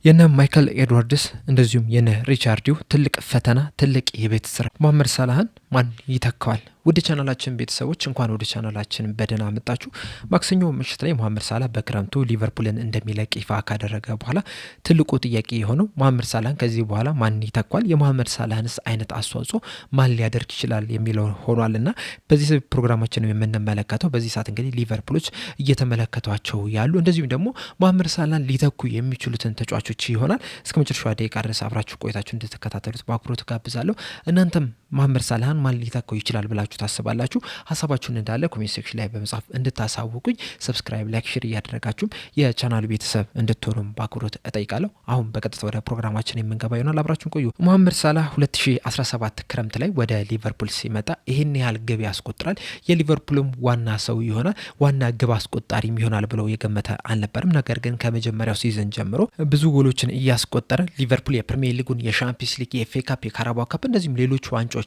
የነ ማይክል ኤድዋርድስ እንደዚሁም የነ ሪቻርዲው ትልቅ ፈተና ትልቅ የቤት ስራ መሐመድ ሳላህን ማን ይተካዋል? ወደ ቻናላችን ቤተሰቦች እንኳን ወደ ቻናላችን በደህና መጣችሁ። ማክሰኞ ምሽት ላይ መሐመድ ሳላህ በክረምቱ ሊቨርፑልን እንደሚለቅ ይፋ ካደረገ በኋላ ትልቁ ጥያቄ የሆነው መሐመድ ሳላህን ከዚህ በኋላ ማን ይተካዋል? የመሐመድ ሳላህንስ አይነት አስተዋጽኦ ማን ሊያደርግ ይችላል የሚለው ሆኗልና በዚህ ፕሮግራማችን የምንመለከተው በዚህ ሰዓት እንግዲህ ሊቨርፑሎች እየተመለከቷቸው ያሉ እንደዚሁም ደግሞ መሐመድ ሳላህን ሊተኩ የሚችሉትን ተጫዋቾች ይሆናል። እስከ መጨረሻው ደቂቃ ድረስ አብራችሁ ቆይታችሁ እንድትከታተሉት በአክብሮት ጋብዛለሁ። እናንተም መሐመድ ሳላህን ማን ሊተካው ይችላል ብላችሁ ታስባላችሁ? ሀሳባችሁን እንዳለ ኮሜንት ሴክሽን ላይ በመጻፍ እንድታሳውቁኝ፣ ሰብስክራይብ፣ ላይክ፣ ሼር እያደረጋችሁ የቻናሉ ቤተሰብ እንድትሆኑም በአክብሮት እጠይቃለሁ። አሁን በቀጥታ ወደ ፕሮግራማችን የምንገባ ይሆናል። አብራችሁን ቆዩ። መሐመድ ሳላህ 2017 ክረምት ላይ ወደ ሊቨርፑል ሲመጣ ይህን ያህል ግብ ያስቆጥራል፣ የሊቨርፑልም ዋና ሰው ይሆናል፣ ዋና ግብ አስቆጣሪም ይሆናል ብለው የገመተ አልነበርም። ነገር ግን ከመጀመሪያው ሲዝን ጀምሮ ብዙ ጎሎችን እያስቆጠረ ሊቨርፑል የፕሪሚየር ሊጉን፣ የሻምፒየንስ ሊግ፣ የኤፍኤ ካፕ፣ የካራባኦ ካፕ እንደዚሁም ሌሎች ዋንጫዎችን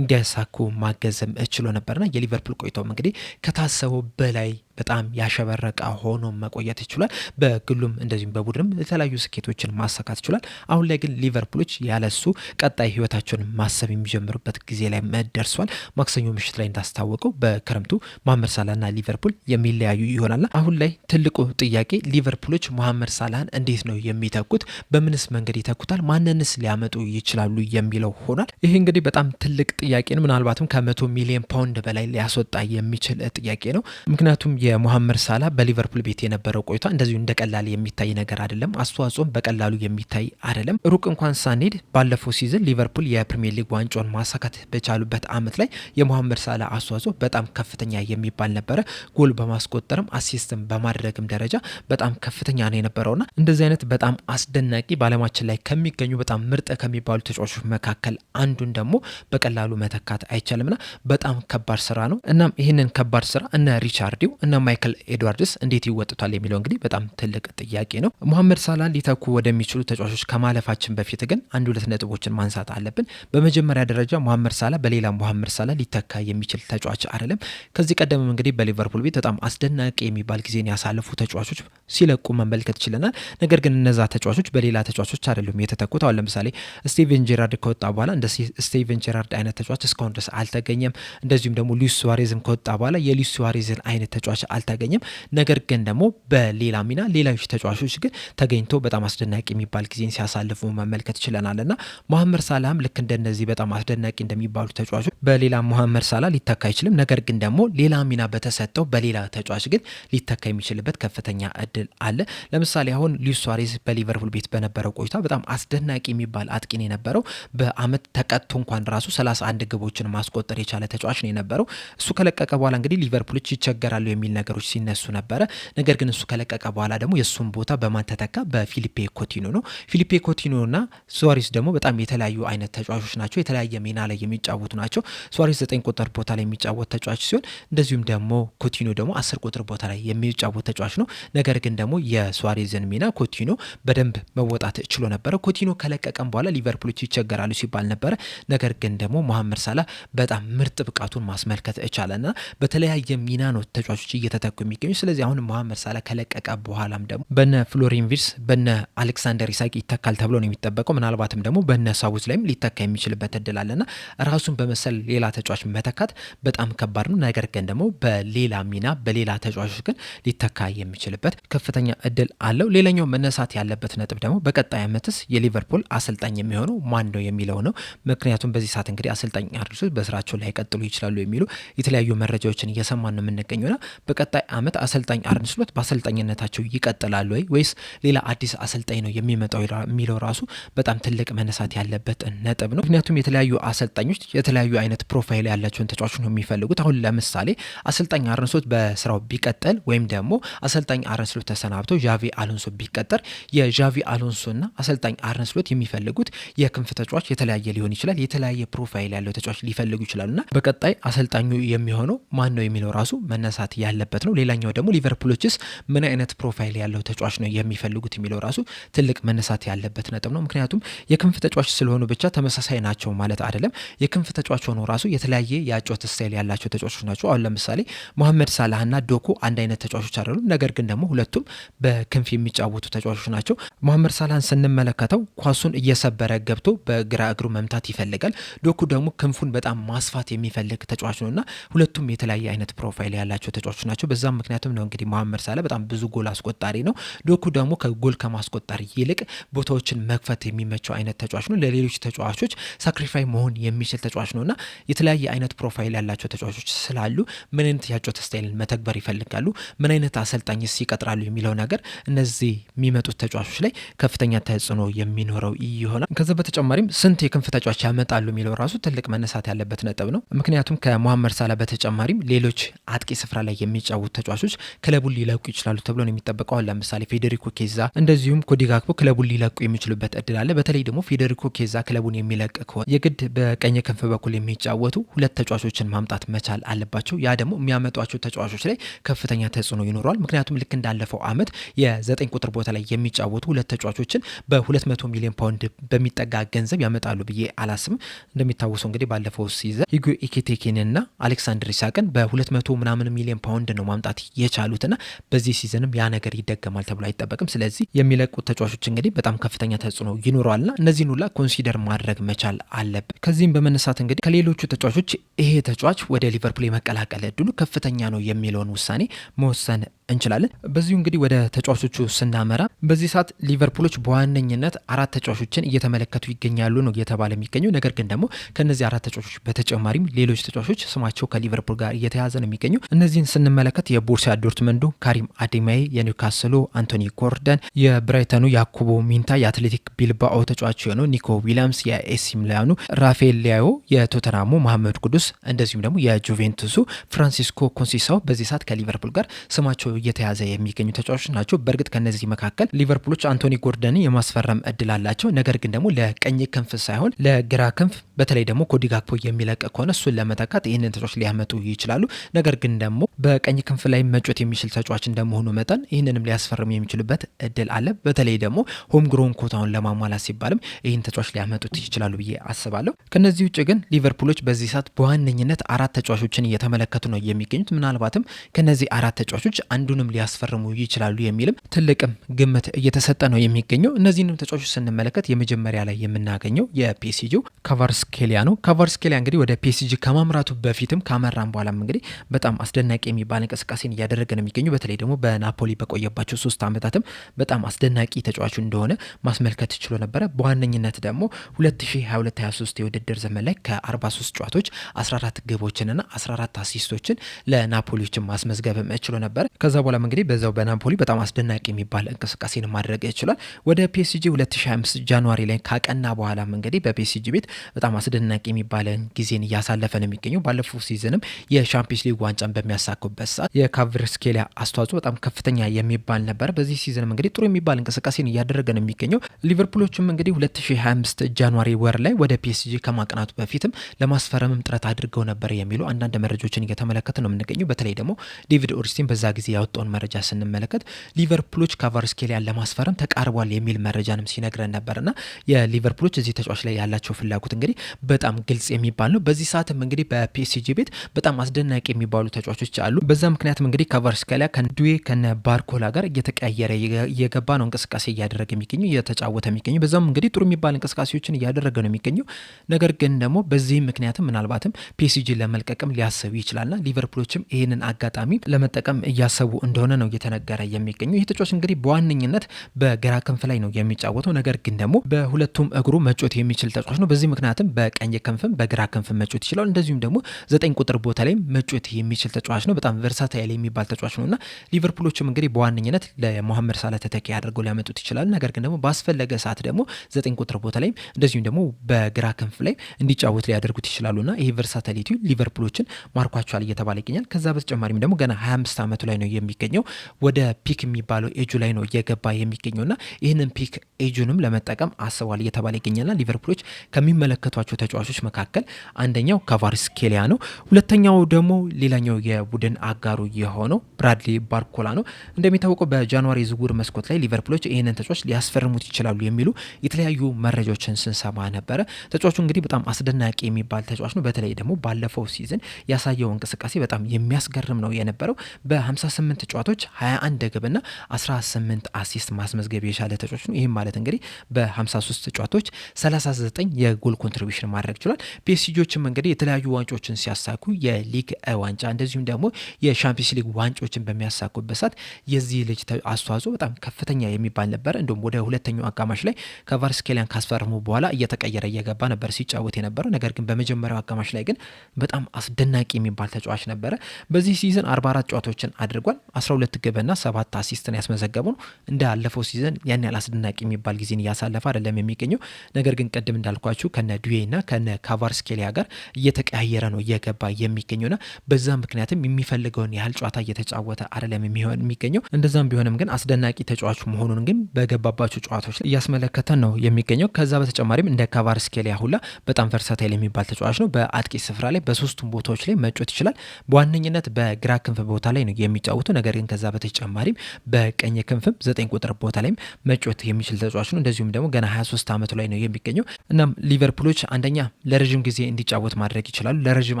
እንዲያሳኩ ማገዝም ችሎ ነበርና የሊቨርፑል ቆይታውም እንግዲህ ከታሰበው በላይ በጣም ያሸበረቀ ሆኖ መቆየት ይችላል። በግሉም እንደዚሁም በቡድንም የተለያዩ ስኬቶችን ማሳካት ይችላል። አሁን ላይ ግን ሊቨርፑሎች ያለሱ ቀጣይ ህይወታቸውን ማሰብ የሚጀምሩበት ጊዜ ላይ ደርሷል። ማክሰኞ ምሽት ላይ እንዳስታወቀው በክረምቱ መሐመድ ሳላህና ሊቨርፑል የሚለያዩ ይሆናልና አሁን ላይ ትልቁ ጥያቄ ሊቨርፑሎች መሐመድ ሳላህን እንዴት ነው የሚተኩት? በምንስ መንገድ ይተኩታል? ማንንስ ሊያመጡ ይችላሉ የሚለው ሆኗል። ይሄ እንግዲህ በጣም ትልቅ ጥያቄ ነው። ምናልባትም ከ100 ሚሊዮን ፓውንድ በላይ ሊያስወጣ የሚችል ጥያቄ ነው። ምክንያቱም የመሐመድ ሳላህ በሊቨርፑል ቤት የነበረው ቆይታ እንደዚሁ እንደቀላል የሚታይ ነገር አይደለም። አስተዋጽኦም በቀላሉ የሚታይ አይደለም። ሩቅ እንኳን ሳንሄድ ባለፈው ሲዝን ሊቨርፑል የፕሪሚየር ሊግ ዋንጫውን ማሳካት በቻሉበት አመት ላይ የመሐመድ ሳላህ አስተዋጽኦ በጣም ከፍተኛ የሚባል ነበረ። ጎል በማስቆጠርም አሲስትም በማድረግም ደረጃ በጣም ከፍተኛ ነው የነበረውና እንደዚህ አይነት በጣም አስደናቂ በዓለማችን ላይ ከሚገኙ በጣም ምርጥ ከሚባሉ ተጫዋቾች መካከል አንዱን ደግሞ በቀላሉ መተካት አይቻልምና በጣም ከባድ ስራ ነው። እናም ይህንን ከባድ ስራ እነ ሪቻርዲው እና ማይክል ኤድዋርድስ እንዴት ይወጡታል የሚለው እንግዲህ በጣም ትልቅ ጥያቄ ነው። መሐመድ ሳላህን ሊተኩ ወደሚችሉ ተጫዋቾች ከማለፋችን በፊት ግን አንድ ሁለት ነጥቦችን ማንሳት አለብን። በመጀመሪያ ደረጃ መሐመድ ሳላህ በሌላ መሐመድ ሳላህ ሊተካ የሚችል ተጫዋች አይደለም። ከዚህ ቀደምም እንግዲህ በሊቨርፑል ቤት በጣም አስደናቂ የሚባል ጊዜን ያሳለፉ ተጫዋቾች ሲለቁ መመልከት ችለናል። ነገር ግን እነዛ ተጫዋቾች በሌላ ተጫዋቾች አይደሉም የተተኩት። አሁን ለምሳሌ ስቲቨን ጄራርድ ከወጣ በኋላ እንደ ስቲቨን ጄራርድ አይነት ተጫዋች እስካሁን ድረስ አልተገኘም። እንደዚሁም ደግሞ ሉዊስ ሱዋሬዝም ከወጣ በኋላ የሉዊስ ሱዋሬዝን አይነት ተጫዋች አልተገኘም። ነገር ግን ደግሞ በሌላ ሚና ሌሎች ተጫዋቾች ግን ተገኝተው በጣም አስደናቂ የሚባል ጊዜን ሲያሳልፉ መመልከት ችለናልና መሐመድ ሳላህም ልክ እንደነዚህ በጣም አስደናቂ እንደሚባሉ ተጫዋቾች በሌላ መሐመድ ሳላህ ሊተካ አይችልም። ነገር ግን ደግሞ ሌላ ሚና በተሰጠው በሌላ ተጫዋች ግን ሊተካ የሚችልበት ከፍተኛ እድል አለ። ለምሳሌ አሁን ሉዊስ ሱዋሬዝ በሊቨርፑል ቤት በነበረው ቆይታ በጣም አስደናቂ የሚባል አጥቂን የነበረው በአመት ተቀጥቶ እንኳን ራሱ 31 ግቦችን ማስቆጠር የቻለ ተጫዋች ነው የነበረው። እሱ ከለቀቀ በኋላ እንግዲህ ሊቨርፑሎች ይቸገራሉ የሚል ነገሮች ሲነሱ ነበረ። ነገር ግን እሱ ከለቀቀ በኋላ ደግሞ የሱን ቦታ በማን ተተካ? በፊሊፔ ኮቲኖ ነው። ፊሊፔ ኮቲኖና ሱዋሬዝ ደግሞ በጣም የተለያዩ አይነት ተጫዋቾች ናቸው። የተለያየ ሚና ላይ የሚጫወቱ ናቸው። ሱዋሬዝ 9 ቁጥር ቦታ ላይ የሚጫወት ተጫዋች ሲሆን እንደዚሁም ደግሞ ኮቲኖ ደግሞ 10 ቁጥር ቦታ ላይ የሚጫወት ተጫዋች ነው። ነገር ግን ደግሞ የሱዋሬዝን ሚና ኮቲኖ በደንብ መወጣት ችሎ ነበረ። ኮቲኖ ከለቀቀም በኋላ ሊቨርፑሎች ይቸገራሉ ሲባል ነበረ። ነገር ግን ደግሞ መሐመድ ሳላህ በጣም ምርጥ ብቃቱን ማስመልከት ቻለና በተለያየ ሚና ነው ተጫዋቾች እየተተኩ የሚገኙ። ስለዚህ አሁን መሐመድ ሳላህ ከለቀቀ በኋላም ደግሞ በነ ፍሎሪን ቪርትዝ በነ አሌክሳንደር ኢሳክ ይተካል ተብሎ ነው የሚጠበቀው። ምናልባትም ደግሞ በነ ሳውዝ ላይም ሊተካ የሚችልበት እድል አለና ራሱን በመሰል ሌላ ተጫዋች መተካት በጣም ከባድ ነው። ነገር ግን ደግሞ በሌላ ሚና በሌላ ተጫዋቾች ግን ሊተካ የሚችልበት ከፍተኛ እድል አለው። ሌላኛው መነሳት ያለበት ነጥብ ደግሞ በቀጣይ ዓመትስ የሊቨርፑል አሰልጣኝ የሚሆነው ማን ነው የሚለው ነው። ምክንያቱም በዚህ ሰዓት እንግዲህ አሰልጣኝ አርነ ስሎት በስራቸው ላይ ቀጥሉ ይችላሉ የሚሉ የተለያዩ መረጃዎችን እየሰማን ነው የምንገኘውና በቀጣይ ዓመት አሰልጣኝ አርነ ስሎት በአሰልጣኝነታቸው ይቀጥላሉ ወይስ ሌላ አዲስ አሰልጣኝ ነው የሚመጣው የሚለው ራሱ በጣም ትልቅ መነሳት ያለበት ነጥብ ነው። ምክንያቱም የተለያዩ አሰልጣኞች የተለያዩ አይነት ፕሮፋይል ያላቸውን ተጫዋቾች ነው የሚፈልጉት። አሁን ለምሳሌ አሰልጣኝ አርነ ስሎት በስራው ቢቀጥል ወይም ደግሞ አሰልጣኝ አርነ ስሎት ተሰናብቶ ዣቪ አሎንሶ ቢቀጠር የዣቪ አሎንሶና አሰልጣኝ አርነ ስሎት የሚፈልጉት የክንፍ ተጫዋች የተለያየ ሊሆን ይችላል። የተለያየ ፕሮፋይል ያለው ተጫዋች ሊፈልጉ ይችላሉና በቀጣይ አሰልጣኙ የሚሆነው ማን ነው የሚለው ራሱ መነሳት ያለ ያለበት ነው። ሌላኛው ደግሞ ሊቨርፑሎችስ ምን አይነት ፕሮፋይል ያለው ተጫዋች ነው የሚፈልጉት የሚለው ራሱ ትልቅ መነሳት ያለበት ነጥብ ነው። ምክንያቱም የክንፍ ተጫዋች ስለሆኑ ብቻ ተመሳሳይ ናቸው ማለት አይደለም። የክንፍ ተጫዋች ሆኖ ራሱ የተለያየ የአጨዋወት ስታይል ያላቸው ተጫዋቾች ናቸው። አሁን ለምሳሌ መሐመድ ሳላህና ዶኩ አንድ አይነት ተጫዋቾች አይደሉም። ነገር ግን ደግሞ ሁለቱም በክንፍ የሚጫወቱ ተጫዋቾች ናቸው። መሐመድ ሳላህን ስንመለከተው ኳሱን እየሰበረ ገብቶ በግራ እግሩ መምታት ይፈልጋል። ዶኩ ደግሞ ክንፉን በጣም ማስፋት የሚፈልግ ተጫዋች ነውና ሁለቱም የተለያየ አይነት ፕሮፋይል ያላቸው ተጫዋቾች ናቸው። በዛም ምክንያቱም ነው እንግዲህ መሐመድ ሳላህ በጣም ብዙ ጎል አስቆጣሪ ነው። ዶኩ ደግሞ ከጎል ከማስቆጣሪ ይልቅ ቦታዎችን መክፈት የሚመቸው አይነት ተጫዋች ነው። ለሌሎች ተጫዋቾች ሳክሪፋይ መሆን የሚችል ተጫዋች ነውና የተለያየ አይነት ፕሮፋይል ያላቸው ተጫዋቾች ስላሉ ምን አይነት የአጨዋወት ስታይልን መተግበር ይፈልጋሉ፣ ምን አይነት አሰልጣኝስ ይቀጥራሉ የሚለው ነገር እነዚህ የሚመጡት ተጫዋቾች ላይ ከፍተኛ ተጽዕኖ የሚኖረው ይሆናል። ከዛ በተጨማሪም ስንት የክንፍ ተጫዋች ያመጣሉ የሚለው ራሱ ትልቅ መነሳት ያለበት ነጥብ ነው። ምክንያቱም ከመሐመድ ሳላህ በተጨማሪም ሌሎች አጥቂ ስፍራ ላይ የሚጫወቱ ተጫዋቾች ክለቡን ሊለቁ ይችላሉ ተብሎ ነው የሚጠበቀው። ለምሳሌ ፌዴሪኮ ኬዛ እንደዚሁም ኮዲ ጋክፖ ክለቡን ሊለቁ የሚችሉበት እድል አለ። በተለይ ደግሞ ፌዴሪኮ ኬዛ ክለቡን የሚለቅ ከሆነ የግድ በቀኝ ክንፍ በኩል የሚጫወቱ ሁለት ተጫዋቾችን ማምጣት መቻል አለባቸው። ያ ደግሞ የሚያመጧቸው ተጫዋቾች ላይ ከፍተኛ ተጽዕኖ ይኖረዋል። ምክንያቱም ልክ እንዳለፈው አመት የ9 ቁጥር ቦታ ላይ የሚጫወቱ ሁለት ተጫዋቾችን በ200 ሚሊዮን ፓውንድ በሚጠጋ ገንዘብ ያመጣሉ ብዬ አላስብም። እንደሚታወሰው እንግዲህ ባለፈው ሲዘን ኢጎ ኢኬቴኬንና አሌክሳንደር ኢሳቅን በ200 ምናምን ሚሊዮን ፓውንድ ነው ማምጣት የቻሉትና በዚህ ሲዘንም ያ ነገር ይደገማል ተብሎ አይጠበቅም። ስለዚህ የሚለቁት ተጫዋቾች እንግዲህ በጣም ከፍተኛ ተጽዕኖ ይኖረዋልና እነዚህን ሁላ ኮንሲደር ማድረግ መቻል አለበት። ከዚህም በመነሳት እንግዲህ ከሌሎቹ ተጫዋቾች ይሄ ተጫዋች ወደ ሊቨርፑል የመቀላቀል እድሉ ከፍተኛ ነው የሚለውን ውሳኔ መወሰን እንችላለን። በዚሁ እንግዲህ ወደ ተጫዋቾቹ ስናመራ በዚህ ሰዓት ሊቨርፑሎች በዋነኝነት 4 ተጫዋቾችን እየተመለከቱ ይገኛሉ ነው እየተባለ የሚገኘው። ነገር ግን ደግሞ ከነዚህ 4 ተጫዋቾች በተጨማሪም ሌሎች ተጫዋቾች ስማቸው ከሊቨርፑል ጋር እየተያዘ ነው የሚገኘው። እነዚህን ስንመለከት የቦሩሲያ ዶርትመንዱ ካሪም አዴማዬ፣ የኒውካስሉ አንቶኒ ጎርደን፣ የብራይተኑ ያኩቦ ሚንታ፣ የአትሌቲክ ቢልባኦ ተጫዋች የሆነው ኒኮ ዊሊያምስ፣ የኤሲ ሚላኑ ራፋኤል ሊያዮ፣ የቶተናሙ መሐመድ ኩዱስ እንደዚሁም ደግሞ የጁቬንቱሱ ፍራንሲስኮ ኮንሲሳው በዚህ ሰዓት ከሊቨርፑል ጋር ስማቸው እየተያዘ የሚገኙ ተጫዋቾች ናቸው። በእርግጥ ከነዚህ መካከል ሊቨርፑሎች አንቶኒ ጎርደን የማስፈረም እድል አላቸው። ነገር ግን ደግሞ ለቀኝ ክንፍ ሳይሆን ለግራ ክንፍ በተለይ ደግሞ ኮዲ ጋክፖ የሚለቅ ከሆነ እሱን ለመተካት ይህንን ተጫዋች ሊያመጡ ይችላሉ። ነገር ግን ደግሞ በቀኝ ክንፍ ላይ መጮት የሚችል ተጫዋች እንደመሆኑ መጠን ይህንንም ሊያስፈርም የሚችሉበት እድል አለ። በተለይ ደግሞ ሆም ግሮን ኮታውን ለማሟላት ሲባልም ይህን ተጫዋች ሊያመጡት ይችላሉ ብዬ አስባለሁ። ከነዚህ ውጭ ግን ሊቨርፑሎች በዚህ ሰዓት በዋነኝነት 4 ተጫዋቾችን እየተመለከቱ ነው የሚገኙት። ምናልባትም ከነዚህ 4 ተጫዋቾች አንዱንም ሊያስፈርሙ ይችላሉ የሚልም ትልቅም ግምት እየተሰጠ ነው የሚገኘው። እነዚህንም ተጫዋቾች ስንመለከት የመጀመሪያ ላይ የምናገኘው የፒኤስጂው ካቫርስኬሊያ ነው። ካቫርስኬሊያ እንግዲህ ወደ ፒኤስጂ ከማምራቱ በፊትም ካመራም በኋላም እንግዲህ በጣም አስደናቂ የሚባል እንቅስቃሴን እያደረገ ነው የሚገኘው። በተለይ ደግሞ በናፖሊ በቆየባቸው 3 ዓመታትም በጣም አስደናቂ ተጫዋቹ እንደሆነ ማስመልከት ችሎ ነበረ። በዋነኝነት ደግሞ 2022-23 የውድድር ዘመን ላይ ከ43 ጨዋታዎች 14 ግቦችንና 14 አሲስቶችን ለናፖሊዎችን ማስመዝገብ ችሎ ነበር። ከዛ በኋላም እንግዲህ በዛው በናፖሊ በጣም አስደናቂ የሚባል እንቅስቃሴን ማድረግ ይችላል። ወደ ፒኤስጂ 2025 ጃንዋሪ ላይ ካቀና በኋላም እንግዲህ በፒኤስጂ ቤት በጣም አስደናቂ የሚባለን ጊዜን እያሳለፈ ነው የሚገኘው። ባለፈው ሲዝንም የሻምፒዮንስ ሊግ ዋንጫን በሚያሳኩበት ሰዓት የካቫርስኬሊያ አስተዋጽኦ በጣም ከፍተኛ የሚባል ነበር። በዚህ ሲዝንም እንግዲህ ጥሩ የሚባል እንቅስቃሴን እያደረገ ነው የሚገኘው። ሊቨርፑሎችም እንግዲህ 2025 ጃንዋሪ ወር ላይ ወደ ፒኤስጂ ከማቅናቱ በፊትም ለማስፈረምም ጥረት አድርገው ነበር የሚሉ አንዳንድ መረጃዎችን እየተመለከተ ነው የምንገኘው። በተለይ ደግሞ ዴቪድ ኦርንስቲን በዛ ጊዜ ያወጣውን መረጃ ስንመለከት ሊቨርፑሎች ካቫርስኬሊያን ለማስፈረም ተቃርቧል የሚል መረጃንም ሲነግረን ነበርና የሊቨርፑሎች እዚህ ተጫዋች ላይ ያላቸው ፍላጎት እንግዲህ በጣም ግልጽ የሚባል ነው። በዚህ ሰዓትም እንግዲህ በፒኤስጂ ቤት በጣም አስደናቂ የሚባሉ ተጫዋቾች አሉ። በዛ ምክንያትም እንግዲህ ካቫርስኬሊያ ከዱዌ ከነ ባርኮላ ጋር እየተቀያየረ እየገባ ነው እንቅስቃሴ እያደረገ የሚገኘው እየተጫወተ የሚገኘው። በዛም እንግዲህ ጥሩ የሚባል እንቅስቃሴዎችን እያደረገ ነው የሚገኘው። ነገር ግን ደግሞ በዚህ ምክንያትም ምናልባትም ፒኤስጂ ለመልቀቅም ሊያስቡ ይችላልና ሊቨርፑሎችም ይህንን አጋጣሚ ለመጠቀም እያሰቡ እንደሆነ ነው እየተነገረ የሚገኘው። ይህ ተጫዋች እንግዲህ በዋነኝነት በግራ ክንፍ ላይ ነው የሚጫወተው። ነገር ግን ደግሞ በሁለቱም እግሩ መጮት የሚችል ተጫዋች ነው። በዚህ ምክንያትም በቀኝ ክንፍም በግራ ክንፍም መጮት ይችላል። እንደዚሁም ደግሞ 9 ቁጥር ቦታ ላይ መጮት የሚችል ተጫዋች ነው። በጣም ቨርሳታይል የሚባል ተጫዋች ነውና ሊቨርፑሎችም እንግዲህ በዋነኝነት ለመሐመድ ሳላህ ተተኪ አድርገው ሊያመጡት ይችላል። ነገር ግን ደግሞ ባስፈለገ ሰዓት ደግሞ 9 ቁጥር ቦታ ላይ እንደዚሁም ደግሞ በግራ ክንፍ ላይ እንዲጫወት ሊያደርጉት ይችላሉና ይሄ ቨርሳታሊቲ ሊቨርፑሎችን ማርኳቸዋል እየተባለ ይገኛል። ከዛ በተጨማሪም ደግሞ ገና 25 ዓመቱ ላይ ነው የሚገኘው። ወደ ፒክ የሚባለው ኤጁ ላይ ነው እየገባ የሚገኘውና ይህንን ፒክ ኤጁንም ለመጠቀም አስቧል እየተባለ ይገኛልና ሊቨርፑሎች ከሚመለከቷቸው ተጫዋቾች መካከል አንደኛው ካቫርስኬሊያ ነው። ሁለተኛው ደግሞ ሌላኛው የቡድን አጋሩ የሆነው ብራድሊ ባርኮላ ነው። እንደሚታወቀው በጃንዋሪ ዝውውር መስኮት ላይ ሊቨርፑሎች ይህንን ተጫዋች ሊያስፈርሙት ይችላሉ የሚሉ የተለያዩ መረጃዎችን ስንሰማ ነበረ። ተጫዋቹ እንግዲህ በጣም አስደናቂ የሚባል ተጫዋች ነው። በተለይ ደግሞ ባለፈው ሲዝን ያሳየው እንቅስቃሴ በጣም የሚያስገርም ነው የነበረው። በ58 ጨዋታዎች 21 ግብና 18 አሲስት ማስመዝገብ የቻለ ተጫዋች ነው። ይህም ማለት እንግዲህ በ53 ጨዋታዎች 39 የጎል ኮንትሪቢሽን ማድረግ ችሏል። ፒኤስጂዎችም እንግዲህ የተለያዩ ዋንጫዎችን ሲያሳኩ የሊግ ዋንጫ እንደዚሁም ደግሞ የሻምፒዮንስ ሊግ ዋንጫዎችን በሚያሳኩበት ሰዓት የዚህ ልጅ አስተዋጽኦ በጣም ከፍተኛ የሚባል ነበር። እንዲሁም ወደ ሁለተኛው አጋማሽ ላይ ከቫርስኬሊያን ካስፈረሙ በኋላ እየተቀየረ እየገባ ነበር ሲጫወት የነበረው። ነገር ግን በመጀመሪያው አጋማሽ ላይ ግን በጣም አስደናቂ የሚባል ተጫዋች ነበረ። በዚህ ሲዝን 44 ጨዋታዎችን አድርጓል። 12 ግብና 7 አሲስትን ያስመዘገበው ነው። እንደ አለፈው ሲዝን ያን ያህል አስደናቂ የሚባል ጊዜን እያሳለፈ አይደለም የሚገኘው። ነገር ግን ቅድም እንዳልኳችሁ ከነ ዱዌና ከነ ካቫርስኬሊያ ጋር እየተቀያየረ ነው እየገባ የሚገኘውና በዛ ምክንያትም የሚፈልገውን ያህል ጨዋታ እየተጫወተ አይደለም የሚገኘው። እንደዛም ቢሆንም ግን አስደናቂ ተጫዋች መሆኑን ግን በገባባቸው ጨዋታዎች ላይ እያስመለከተን ነው የሚገኘው። ከዛ በተጨማሪም እንደ ካቫርስኬሊያ ሁላ በጣም ቨርሳታይል የሚባል ተጫዋች ነው። በአጥቂ ስፍራ ላይ በሶስቱም ቦታዎች ላይ መጮት ይችላል። በዋነኝነት በግራ ክንፍ ቦታ ላይ ነው የሚጫወተው። ነገር ግን ከዛ በተጨማሪም በቀኝ ክንፍም 9 ቁጥር ቦታ ላይም መጮት የሚችል ተጫዋች ነው። እንደዚሁም ደግሞ ገና 23 ዓመቱ ላይ ነው የሚገኘው። እናም ሊቨርፑሎች አንደኛ ለረጅም ጊዜ እንዲጫወት ማድረግ ይችላሉ። ለረጅም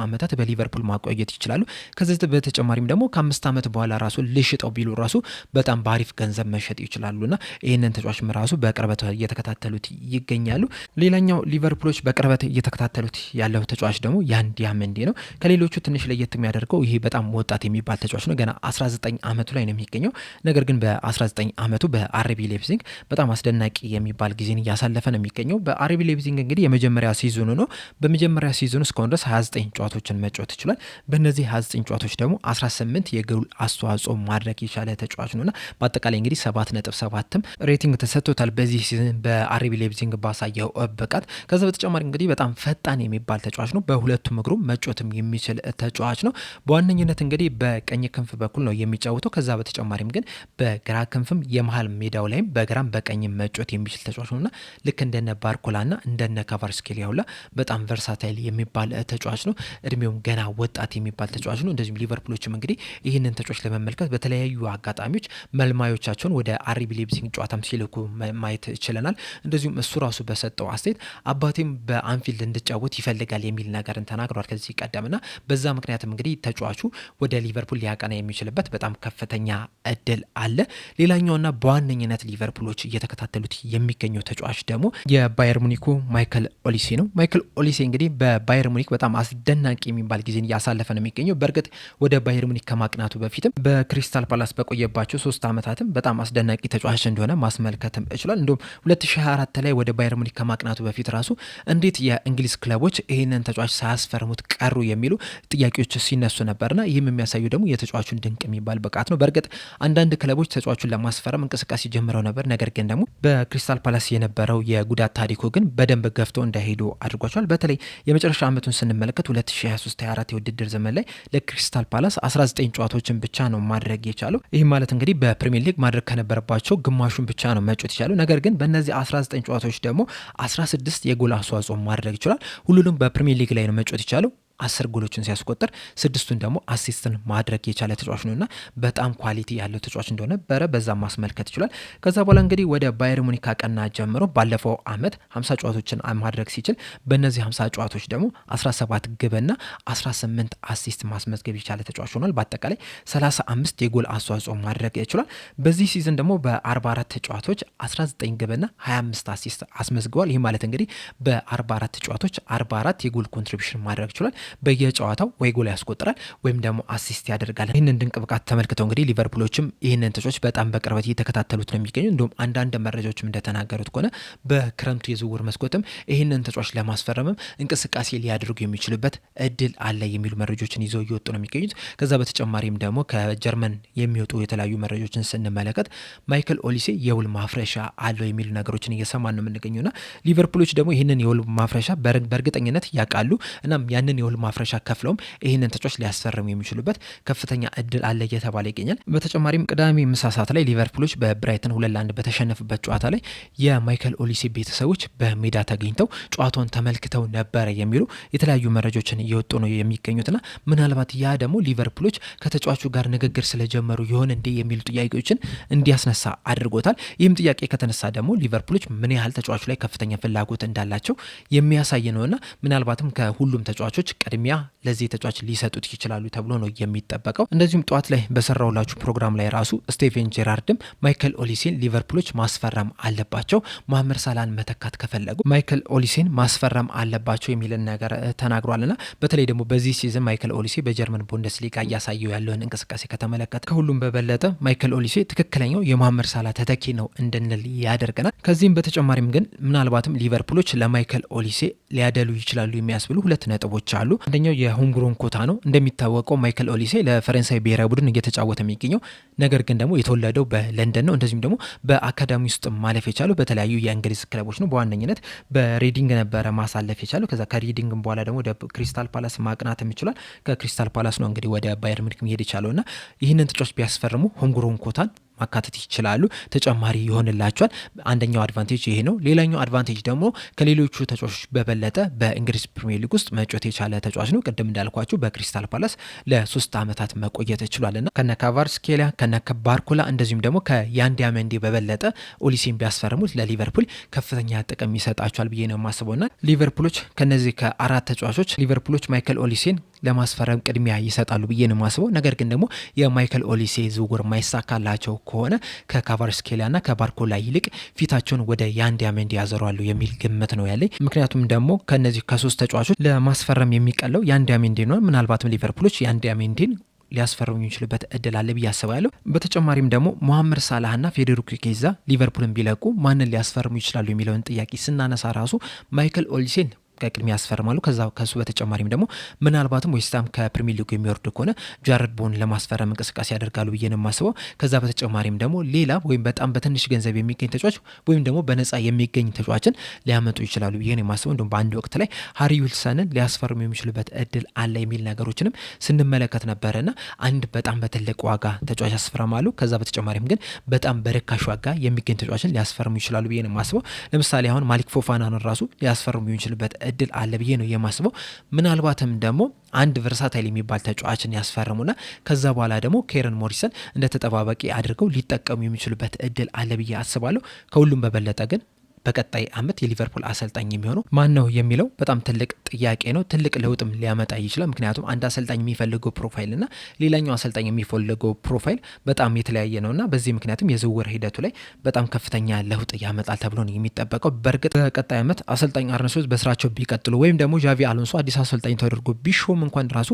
ዓመታት በሊቨርፑል ማቆየት ይችላሉ። ከዚህ በተጨማሪም ደግሞ ከ5 ዓመት በኋላ ራሱ ልሽጠው ቢሉ ራሱ በጣም በአሪፍ ገንዘብ መሸጥ ይችላሉና ይህንን ተጫዋች ራሱ በቅርበት እየተከታተሉት ይገኛሉ። ሌላኛው ሊቨርፑሎች በቅርበት እየተከታተሉት ያለው ተጫዋች ደግሞ ያን ዲያመንዲ ነው። ከሌሎቹ ትንሽ ለየት የሚያደርገው ይሄ በጣም ወጣት የሚባል ተጫዋች ነው። ገና 19 ዓመቱ ላይ ነው የሚገኘው። ነገር ግን በ19 ዓመቱ በአርቢ ሌፕዚግ በጣም አስደናቂ የሚባል ጊዜን እያሳለፈ ነው የሚገኘው። በአርቢ ሌፕዚግ እንግዲህ የመጀመሪያ ሲዝኑ ነው። በመጀመሪያ ሲዝኑ እስካሁን ድረስ 29 ጨዋታዎችን መጫወት ይችላል። በእነዚህ 29 ጨዋታዎች ደግሞ 18 የጎል አስተዋጽኦ ማድረግ የቻለ ተጫዋች ነውና በአጠቃላይ እንግዲህ 7.7 ሬቲንግ ተሰጥቶታል በዚህ ሲዝን በአርቢ ሌፕዚግ ባሳየው ብቃት። ከዛ በተጨማሪ እንግዲህ በጣም ፈጣን የሚባል ተጫዋች ነው። በሁለቱም እግሩ መጫወትም የሚችል ተጫዋች ነው። በዋነኝነት እንግዲህ በቀኝ ክንፍ በኩል ነው የሚጫወተው። ከዛ በተጨማሪም ግን በግራ ክንፍም የመሃል ሜዳው ላይም በግራም በቀኝም መጫወት የሚችል ተጫዋች ነውና ልክ እንደነ ባርኮላና እንደነ ካቫርስኬሊያ ሁላ በጣም ቨርሳታይል የሚባል ተጫዋች ነው። እድሜውም ገና ወጣት የሚባል ተጫዋች ነው። እንደዚሁም ሊቨርፑሎችም እንግዲህ ይህንን ተጫዋች ለመመልከት በተለያዩ አጋጣሚዎች መልማዮቻቸውን ወደ አርቢ ሌፕዚግ ጨዋታም ሲልኩ ማየት ችለናል። እንደዚሁም እሱ ራሱ በሰጠው አስተያየት አባቴም በአንፊልድ እንድጫወት ይፈልጋል የሚል ነገርን ተናግሯል ከዚህ ቀደምና በዛ ምክንያትም እንግዲህ ተጫዋቹ ወደ ሊቨርፑል ሊያቀና የሚችልበት በጣም ከፍተኛ እድል አለ። ሌላኛውና በዋነኝነት ሊቨርፑሎች እየተከታተሉት የሚገኘው ተጫዋች ደግሞ የባየር ሙኒኩ ማይክል ኦሊሴ ነው። ማይክል ኦሊሴ እንግዲህ በባየር ሙኒክ በጣም አስደናቂ የሚባል ጊዜን እያሳለፈ ነው የሚገኘው። በእርግጥ ወደ ባየር ሙኒክ ከማቅናቱ በፊትም በክሪስታል ፓላስ በቆየባቸው 3 ዓመታትም በጣም አስደናቂ ተጫዋች እንደሆነ ማስመልከትም ይችላል። እንዲሁም 2024 ላይ ወደ ባየር ሙኒክ ከማቅናቱ በፊት ራሱ እንዴት የእንግሊዝ ክለቦች ይህንን ተጫዋች ሳያስፈርሙት ቀሩ የሚሉ ጥያቄዎች ሲነሱ ነበርና ይህም የሚያሳዩ ደግሞ የተጫዋቹን ድንቅ የሚባል ብቃት ነው። በእርግጥ አንዳንድ ክለቦች ተጫዋቹን ለማስፈረም እንቅስቃሴ ጀምረው ነበር። ነገር ግን ደግሞ በክሪስታል ፓላስ የነበረው የጉዳት ታሪኩ ግን በደንብ ገፍቶ እንዳይሄዱ አድርጓቸዋል። በተለይ የመጨረሻ ዓመቱን ስንመለከት 2023/24 የውድድር ዘመን ላይ ለክሪስታል ፓላስ 19 ጨዋታዎችን ብቻ ነው ማድረግ የቻለው። ይህም ማለት እንግዲህ በፕሪሚየር ሊግ ማድረግ ከነበረባቸው ግማሹን ብቻ ነው መጫወት የቻለው። ነገር ግን በእነዚህ 19 ጨዋታዎች ደግሞ 16 የጎል አስተዋጽኦ ማድረግ ይችላል። ሁሉንም በፕሪሚየር ሊግ ላይ ነው መጫወት የቻለው። 10 ጎሎችን ሲያስቆጥር 6ቱን ደግሞ አሲስትን ማድረግ የቻለ ተጫዋች ነውና በጣም ኳሊቲ ያለው ተጫዋች እንደሆነ በዛ ማስመልከት ይችላል። ከዛ በኋላ እንግዲህ ወደ ባየር ሙኒክ ካቀና ጀምሮ ባለፈው ዓመት 50 ጨዋታዎችን ማድረግ ሲችል በእነዚህ 50 ጨዋታዎች ደግሞ 17 ግብና 18 አሲስት ማስመዝገብ የቻለ ተጫዋች ሆኗል። በአጠቃላይ 35 የጎል አስተዋጽኦ ማድረግ ይችላል። በዚህ ሲዝን ደግሞ በ44 ጨዋታዎች 19 ግብና 25 አሲስት አስመዝግቧል። ይህ ማለት እንግዲህ በ44 ጨዋታዎች 44 የጎል ኮንትሪቢሽን ማድረግ ይችላል። በየጨዋታው ወይ ጎል ያስቆጥራል ወይም ደግሞ አሲስት ያደርጋል። ይህንን ድንቅ ብቃት ተመልክተው እንግዲህ ሊቨርፑሎችም ይህንን ተጫዋች በጣም በቅርበት እየተከታተሉት ነው የሚገኙ። እንዲሁም አንዳንድ መረጃዎችም እንደተናገሩት ከሆነ በክረምቱ የዝውውር መስኮትም ይህንን ተጫዋች ለማስፈረምም እንቅስቃሴ ሊያደርጉ የሚችሉበት እድል አለ የሚሉ መረጃዎችን ይዘው እየወጡ ነው የሚገኙት። ከዛ በተጨማሪም ደግሞ ከጀርመን የሚወጡ የተለያዩ መረጃዎችን ስንመለከት ማይክል ኦሊሴ የውል ማፍረሻ አለው የሚሉ ነገሮችን እየሰማን ነው የምንገኘውና ሊቨርፑሎች ደግሞ ይህንን የውል ማፍረሻ በእርግጠኝነት ያውቃሉ። እናም ያንን የውል የውል ማፍረሻ ከፍለውም ይህንን ተጫዋች ሊያስፈርሙ የሚችሉበት ከፍተኛ እድል አለ እየተባለ ይገኛል። በተጨማሪም ቅዳሜ ምሳ ሰዓት ላይ ሊቨርፑሎች በብራይተን 2-1 በተሸነፉበት ጨዋታ ላይ የማይከል ኦሊሴ ቤተሰቦች በሜዳ ተገኝተው ጨዋታውን ተመልክተው ነበረ የሚሉ የተለያዩ መረጃዎችን እየወጡ ነው የሚገኙትና ምናልባት ያ ደግሞ ሊቨርፑሎች ከተጫዋቹ ጋር ንግግር ስለጀመሩ ይሆን እንዴ የሚሉ ጥያቄዎችን እንዲያስነሳ አድርጎታል። ይህም ጥያቄ ከተነሳ ደግሞ ሊቨርፑሎች ምን ያህል ተጫዋቹ ላይ ከፍተኛ ፍላጎት እንዳላቸው የሚያሳይ ነውና ምናልባትም ከሁሉም ተጫዋቾች ቅድሚያ ለዚህ ተጫዋች ሊሰጡት ይችላሉ ተብሎ ነው የሚጠበቀው። እንደዚሁም ጠዋት ላይ በሰራውላችሁ ፕሮግራም ላይ ራሱ ስቴቨን ጄራርድም ማይከል ኦሊሴን ሊቨርፑሎች ማስፈረም አለባቸው፣ መሐመድ ሳላህን መተካት ከፈለጉ ማይከል ኦሊሴን ማስፈረም አለባቸው የሚልን ነገር ተናግሯልና በተለይ ደግሞ በዚህ ሲዝን ማይከል ኦሊሴ በጀርመን ቡንደስሊጋ እያሳየው ያለውን እንቅስቃሴ ከተመለከተ ከሁሉም በበለጠ ማይከል ኦሊሴ ትክክለኛው የመሐመድ ሳላህ ተተኪ ነው እንድንል ያደርገናል። ከዚህም በተጨማሪም ግን ምናልባትም ሊቨርፑሎች ለማይከል ኦሊሴ ሊያደሉ ይችላሉ የሚያስብሉ ሁለት ነጥቦች አሉ። አንደኛው የሆምግሮን ኮታ ነው። እንደሚታወቀው ማይከል ኦሊሴ ለፈረንሳይ ብሔራዊ ቡድን እየተጫወተ የሚገኘው ነገር ግን ደግሞ የተወለደው በለንደን ነው። እንደዚሁም ደግሞ በአካዳሚ ውስጥ ማለፍ የቻለው በተለያዩ የእንግሊዝ ክለቦች ነው። በዋነኝነት በሬዲንግ ነበረ ማሳለፍ የቻለው። ከዛ ከሬዲንግ በኋላ ደግሞ ወደ ክሪስታል ፓላስ ማቅናትም ይችላል። ከክሪስታል ፓላስ ነው እንግዲህ ወደ ባየር ሙኒክ መሄድ የቻለውና ይህንን ተጫዋች ቢያስፈርሙ ሆምግሮን ኮታን ማካተት ይችላሉ። ተጨማሪ ይሆንላቸዋል። አንደኛው አድቫንቴጅ ይሄ ነው። ሌላኛው አድቫንቴጅ ደግሞ ከሌሎቹ ተጫዋቾች በበለጠ በእንግሊዝ ፕሪሚየር ሊግ ውስጥ መጫወት የቻለ ተጫዋች ነው። ቅድም እንዳልኳችሁ በክሪስታል ፓላስ ለ3 ዓመታት መቆየት ችሏልና ከነ ካቫርስኬሊያ ከነ ባርኮላ እንደዚሁም ደግሞ ከያን ዲያመንዲ በበለጠ ኦሊሴን ቢያስፈርሙት ለሊቨርፑል ከፍተኛ ጥቅም ይሰጣቸዋል ብዬ ነው የማስበውና ሊቨርፑሎች ከነዚህ ከአራት ተጫዋቾች ሊቨርፑሎች ማይከል ኦሊሴን ለማስፈረም ቅድሚያ ይሰጣሉ ብዬ ነው የማስበው። ነገር ግን ደግሞ የማይከል ኦሊሴ ዝውውር ማይሳካላቸው ከሆነ ከካቫርስኬሊያና ከባርኮላ ይልቅ ፊታቸውን ወደ ያን ዲያመንዲ ያዘሯሉ የሚል ግምት ነው ያለኝ። ምክንያቱም ደግሞ ከነዚህ ከሶስት ተጫዋቾች ለማስፈረም የሚቀለው ያን ዲያመንዲ ነው። ምናልባትም ሊቨርፑሎች ያን ዲያመንዲን ሊያስፈርሙ የሚችሉበት እድል አለ ብዬ አስባለሁ። በተጨማሪም ደግሞ መሐመድ ሳላህና ፌዴሪኮ ኬዛ ሊቨርፑልን ቢለቁ ማንን ሊያስፈርሙ ይችላሉ የሚለውን ጥያቄ ስናነሳ ራሱ ማይከል ኦሊሴን ከቅድሚያ ያስፈርማሉ። ከሱ በተጨማሪም ደግሞ ምናልባትም ዌስትሃም ከፕሪሚየር ሊጉ የሚወርድ ከሆነ ጃረድ ቦን ለማስፈረም እንቅስቃሴ ያደርጋሉ ብዬ ነው የማስበው። ከዛ በተጨማሪም ደግሞ ሌላ ወይም በጣም በትንሽ ገንዘብ የሚገኝ ተጫዋች ወይም ደግሞ በነፃ የሚገኝ ተጫዋችን ሊያመጡ ይችላሉ ብዬ ነው የማስበው። እንዲሁም በአንድ ወቅት ላይ ሃሪ ዊልሰንን ሊያስፈርሙ የሚችሉበት እድል አለ የሚል ነገሮችንም ስንመለከት ነበረና አንድ በጣም በትልቅ ዋጋ ተጫዋች ያስፈርማሉ። ከዛ በተጨማሪም ግን በጣም በርካሽ ዋጋ የሚገኝ ተጫዋችን ሊያስፈርሙ ይችላሉ ብዬ ነው የማስበው። ለምሳሌ አሁን ማሊክ ፎፋናን ራሱ ሊያስፈርሙ የሚችሉበት እድል አለ ብዬ ነው የማስበው። ምናልባትም ደግሞ አንድ ቨርሳታይል የሚባል ተጫዋችን ያስፈርሙና ከዛ በኋላ ደግሞ ኬረን ሞሪሰን እንደ ተጠባባቂ አድርገው ሊጠቀሙ የሚችሉበት እድል አለ ብዬ አስባለሁ። ከሁሉም በበለጠ ግን በቀጣይ አመት የሊቨርፑል አሰልጣኝ የሚሆነው ማን ነው የሚለው በጣም ትልቅ ጥያቄ ነው። ትልቅ ለውጥም ሊያመጣ ይችላል። ምክንያቱም አንድ አሰልጣኝ የሚፈልገው ፕሮፋይል እና ሌላኛው አሰልጣኝ የሚፈልገው ፕሮፋይል በጣም የተለያየ ነውና በዚህ ምክንያቱም የዝውውር ሂደቱ ላይ በጣም ከፍተኛ ለውጥ ያመጣል ተብሎ ነው የሚጠበቀው። በእርግጥ በቀጣይ አመት አሰልጣኝ አርነ ስሎት በስራቸው ቢቀጥሉ ወይም ደግሞ ዣቪ አሎንሶ አዲስ አሰልጣኝ ተደርጎ ቢሾም እንኳን ራሱ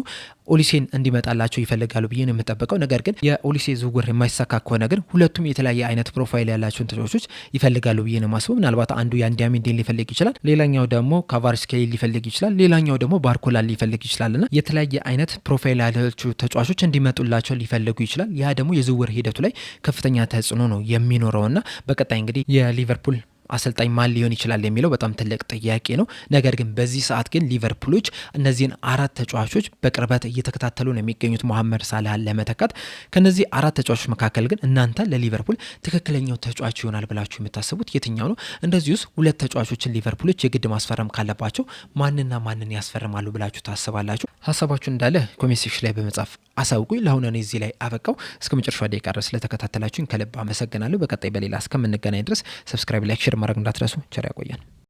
ኦሊሴን እንዲመጣላቸው ይፈልጋሉ ብዬ ነው የምጠበቀው። ነገር ግን የኦሊሴ ዝውውር የማይሳካ ከሆነ ግን ሁለቱም የተለያየ አይነት ፕሮፋይል ያላቸውን ተጫዋቾች ይፈልጋሉ ብዬ ነው የማስበው። ምናልባት አንዱ ያን ዲያመንዲን ሊፈልግ ይችላል፣ ሌላኛው ደግሞ ካቫርስኬሊ ሊፈልግ ይችላል፣ ሌላኛው ደግሞ ባርኮላ ሊፈልግ ይችላልና የተለያየ አይነት ፕሮፋይል ያላቸው ተጫዋቾች እንዲመጡላቸው ሊፈልጉ ይችላል። ያ ደግሞ የዝውውር ሂደቱ ላይ ከፍተኛ ተጽዕኖ ነው የሚኖረውና በቀጣይ እንግዲህ የሊቨርፑል አሰልጣኝ ማን ሊሆን ይችላል የሚለው በጣም ትልቅ ጥያቄ ነው። ነገር ግን በዚህ ሰዓት ግን ሊቨርፑሎች እነዚህን አራት ተጫዋቾች በቅርበት እየተከታተሉ ነው የሚገኙት መሐመድ ሳላህን ለመተካት። ከነዚህ አራት ተጫዋቾች መካከል ግን እናንተ ለሊቨርፑል ትክክለኛው ተጫዋች ይሆናል ብላችሁ የምታስቡት የትኛው ነው? እንደዚሁስ ሁለት ተጫዋቾችን ሊቨርፑሎች የግድ ማስፈረም ካለባቸው ማንና ማንን ያስፈርማሉ ብላችሁ ታስባላችሁ? ሀሳባችሁ እንዳለ ኮሜንት ሴክሽን ላይ በመጻፍ አሳውቁኝ። ለአሁኑ እኔ እዚህ ላይ አበቃው። እስከ መጨረሻው ደቂቃ ድረስ ስለተከታተላችሁኝ ከልብ አመሰግናለሁ። በቀጣይ በሌላ እስከምንገናኝ ድረስ ሰብስክራይብ፣ ላይክ፣ ሼር ማድረግ እንዳትረሱ። ቸር ያቆየን።